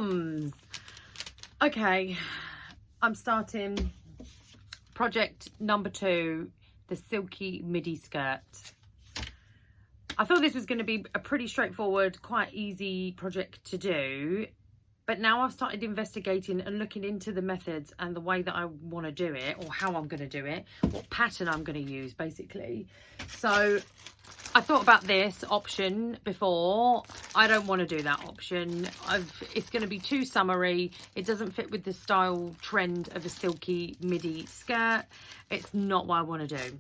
mums. Okay, I'm starting project number 2, the silky midi skirt. I thought this was going to be a pretty straightforward, quite easy project to do, but now I've started investigating and looking into the methods and the way that I want to do it, or how I'm going to do it, what pattern I'm going to use basically. So I thought about this option before. I don't want to do that option. It's going to be too summery. It doesn't fit with the style trend of a silky midi skirt. It's not what I want to do.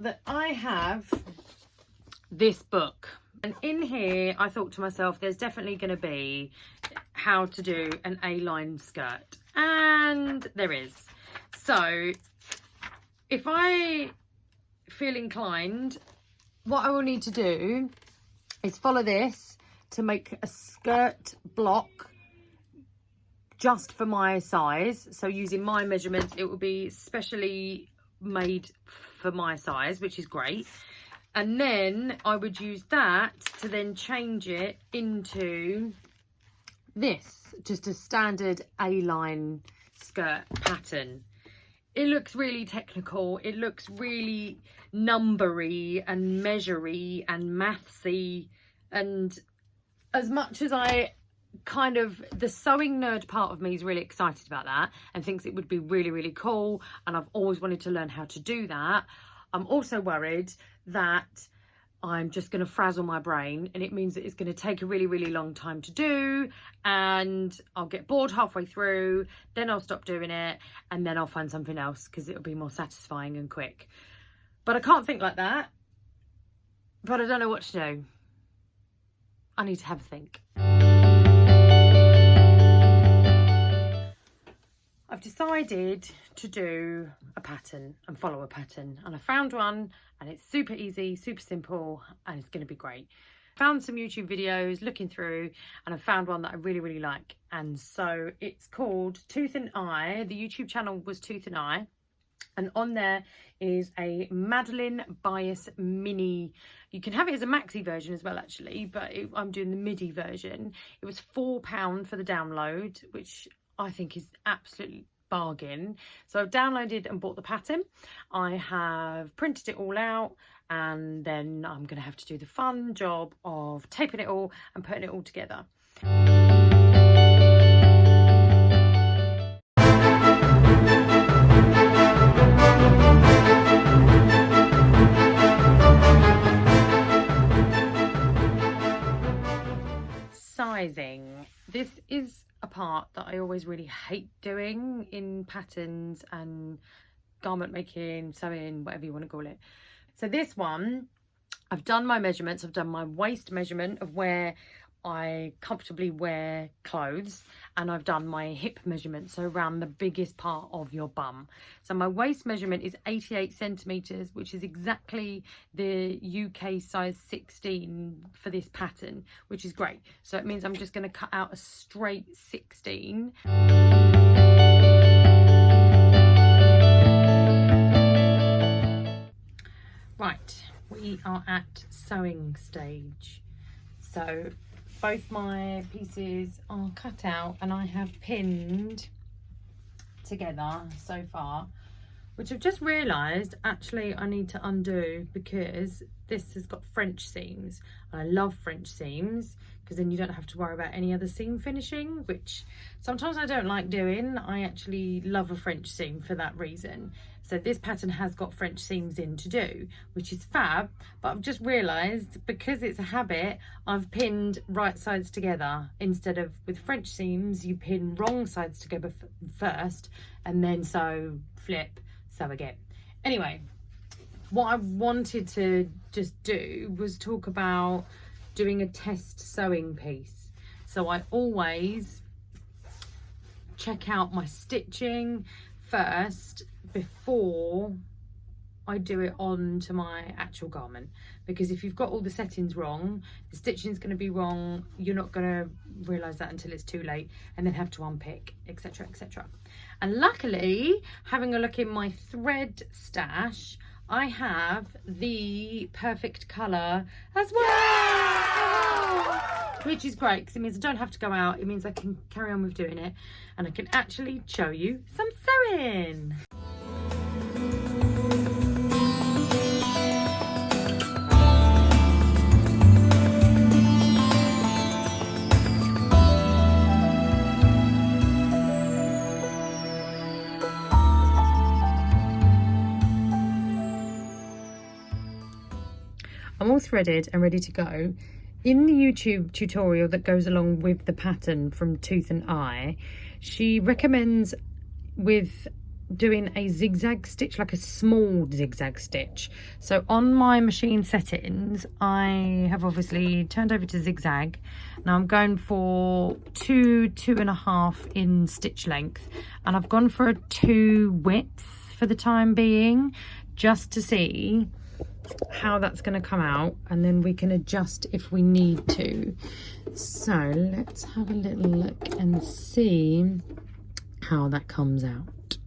That I have this book, and in here I thought to myself, there's definitely going to be how to do an A-line skirt, and there is. So if I feel inclined, what I will need to do is follow this to make a skirt block just for my size. So using my measurements, it will be specially made for my size, which is great. And then I would use that to then change it into this, just a standard A-line skirt pattern. It looks really technical. It looks really numbery and measury and mathsy. And as much as the sewing nerd part of me is really excited about that and thinks it would be really, really cool, and I've always wanted to learn how to do that, I'm also worried that I'm just going to frazzle my brain, and it means that it's going to take a really, really long time to do, and I'll get bored halfway through, then I'll stop doing it, and then I'll find something else because it'll be more satisfying and quick. But I can't think like that, but I don't know what to do. I need to have a think. I've decided to do a pattern and follow a pattern, and I found one, and it's super easy, super simple, and it's going to be great. Found some YouTube videos looking through, and I found one that I really, really like. And so it's called Tooth and Eye. The YouTube channel was Tooth and Eye, and on there is a Madeline bias mini. You can have it as a maxi version as well, actually, but I'm doing the midi version. It was £4 for the download, which I think is absolutely bargain. So I've downloaded and bought the pattern. I have printed it all out, and then I'm going to have to do the fun job of taping it all and putting it all together. Sizing. This is a part that I always really hate doing in patterns and garment making, sewing, whatever you want to call it. So this one, I've done my measurements. I've done my waist measurement of where I comfortably wear clothes, and I've done my hip measurement, so around the biggest part of your bum. So my waist measurement is 88 centimeters, which is exactly the UK size 16 for this pattern, which is great. So it means I'm just going to cut out a straight 16. Right, we are at sewing stage. So both my pieces are cut out, and I have pinned together so far, which I've just realised actually I need to undo, because this has got French seams, and I love French seams because then you don't have to worry about any other seam finishing, which sometimes I don't like doing. I actually love a French seam for that reason. So this pattern has got French seams in to do, which is fab, but I've just realised because it's a habit, I've pinned right sides together instead of with French seams, you pin wrong sides together first and then sew, flip, sew again. Anyway, what I wanted to just do was talk about doing a test sewing piece. So I always check out my stitching first before I do it on to my actual garment, because if you've got all the settings wrong, the stitching is going to be wrong, you're not going to realise that until it's too late, and then have to unpick, etc, etc. And luckily, having a look in my thread stash, I have the perfect colour as well. which is great because it means I don't have to go out. It means I can carry on with doing it, and I can actually show you some sewing. I'm all threaded and ready to go. In the YouTube tutorial that goes along with the pattern from Tooth and Eye, she recommends with doing a zigzag stitch, like a small zigzag stitch. So on my machine settings, I have obviously turned over to zigzag. Now I'm going for 2.5 in stitch length, and I've gone for a 2 width for the time being, just to see how that's going to come out, and then we can adjust if we need to. So let's have a little look and see how that comes out.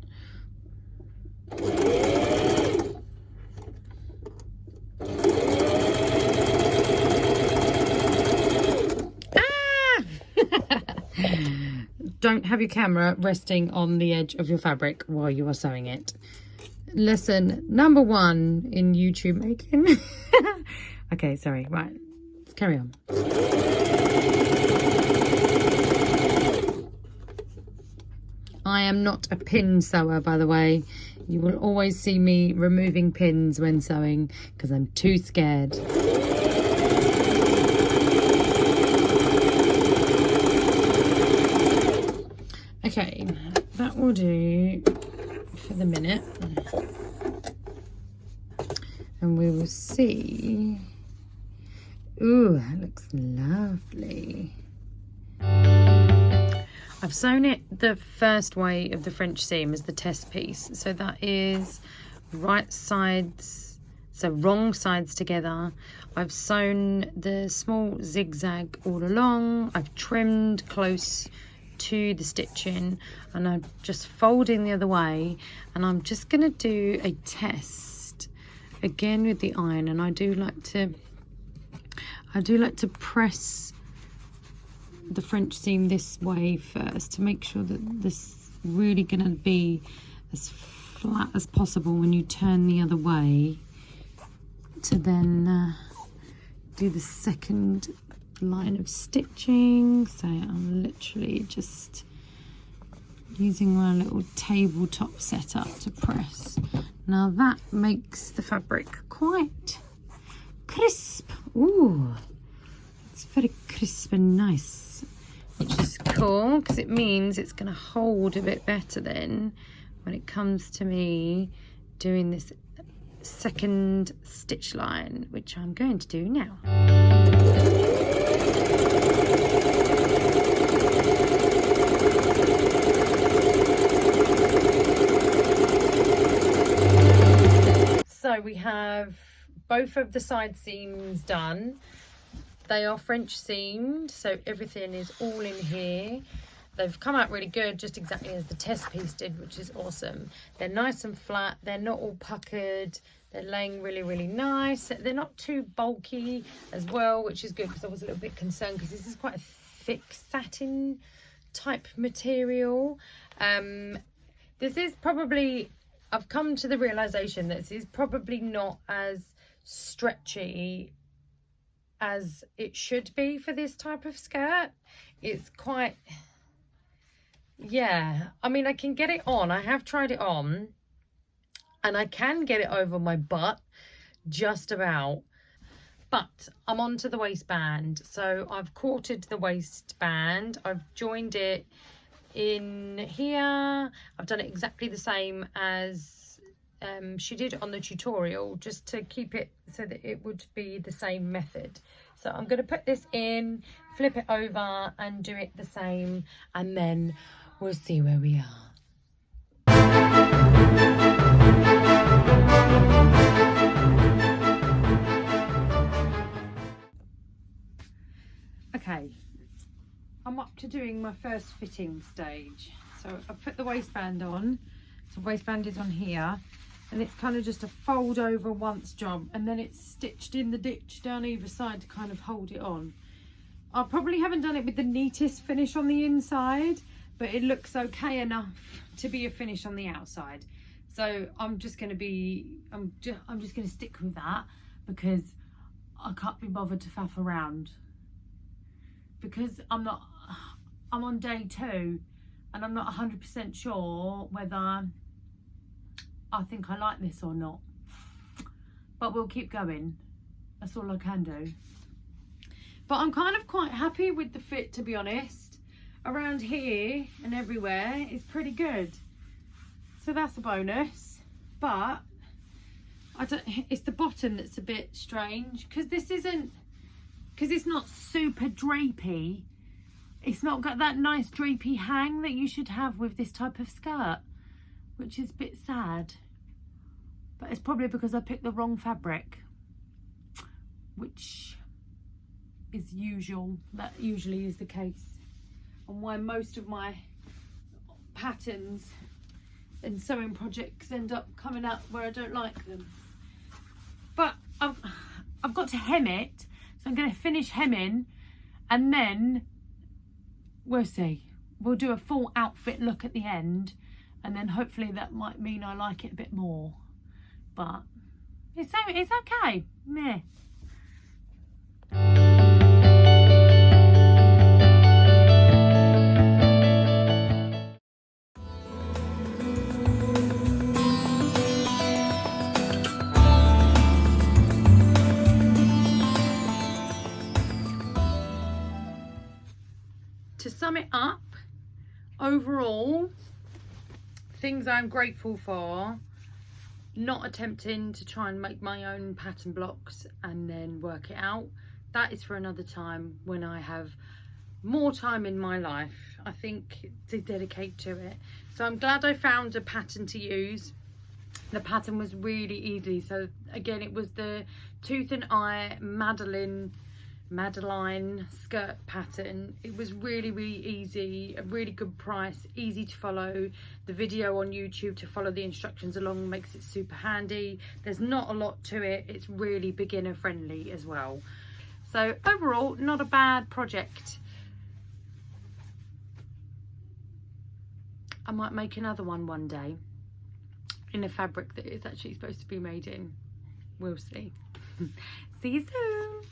Don't have your camera resting on the edge of your fabric while you are sewing it. Lesson number 1 in YouTube making. Okay, sorry, right, let's carry on. I am not a pin sewer, by the way. You will always see me removing pins when sewing because I'm too scared. Okay, that will do for the minute, and we will see. Ooh, that looks lovely. I've sewn it the first way of the French seam as the test piece, so that is right sides, so wrong sides together. I've sewn the small zigzag all along. I've trimmed close to the stitching, and I'm just folding the other way, and I'm just going to do a test again with the iron. And I do like to press the French seam this way first to make sure that this really going to be as flat as possible when you turn the other way, to then do the second line of stitching. So I'm literally just using my little tabletop setup to press. Now that makes the fabric quite crisp. Ooh, it's very crisp and nice, which is cool because it means it's going to hold a bit better then when it comes to me doing this second stitch line, which I'm going to do now. So we have both of the side seams done. They are French seamed, so everything is all in here. They've come out really good, just exactly as the test piece did, which is awesome. They're nice and flat. They're not all puckered. They're laying really, really nice. They're not too bulky as well, which is good because I was a little bit concerned because this is quite a thick satin type material. This is probably, I've come to the realization that this is probably not as stretchy as it should be for this type of skirt. It's quite, yeah, I mean, I can get it on. I have tried it on, and I can get it over my butt just about, but I'm onto the waistband. So I've quartered the waistband. I've joined it in here. I've done it exactly the same as she did on the tutorial, just to keep it so that it would be the same method. So I'm going to put this in, flip it over and do it the same, and then we'll see where we are. Okay, I'm up to doing my first fitting stage. So I've put the waistband on. So the waistband is on here, and it's kind of just a fold over once job, and then it's stitched in the ditch down either side to kind of hold it on. I probably haven't done it with the neatest finish on the inside, but it looks okay enough to be a finish on the outside. So I'm just going to stick with that, because I can't be bothered to faff around, because I'm on day 2 and I'm not 100% sure whether I think I like this or not, but we'll keep going. That's all I can do. But I'm kind of quite happy with the fit, to be honest. Around here and everywhere is pretty good, so that's a bonus. But it's the bottom that's a bit strange, because it's not super drapey. It's not got that nice drapey hang that you should have with this type of skirt, which is a bit sad. But it's probably because I picked the wrong fabric, which is usual. That usually is the case, and why most of my patterns and sewing projects end up coming out where I don't like them. But I've got to hem it, so I'm going to finish hemming, and then we'll see. We'll do a full outfit look at the end, and then hopefully that might mean I like it a bit more. But it's okay. Meh. To sum it up, overall, things I'm grateful for: not attempting to try and make my own pattern blocks and then work it out. That is for another time, when I have more time in my life, I think, to dedicate to it. So I'm glad I found a pattern to use. The pattern was really easy. So again, it was the Tooth and Eye Madeline skirt pattern. It was really easy, a really good price, easy to follow. The video on YouTube to follow the instructions along makes it super handy. There's not a lot to it. It's really beginner friendly as well. So overall, not a bad project. I might make another one day in a fabric that it's actually supposed to be made in. We'll see. See you soon.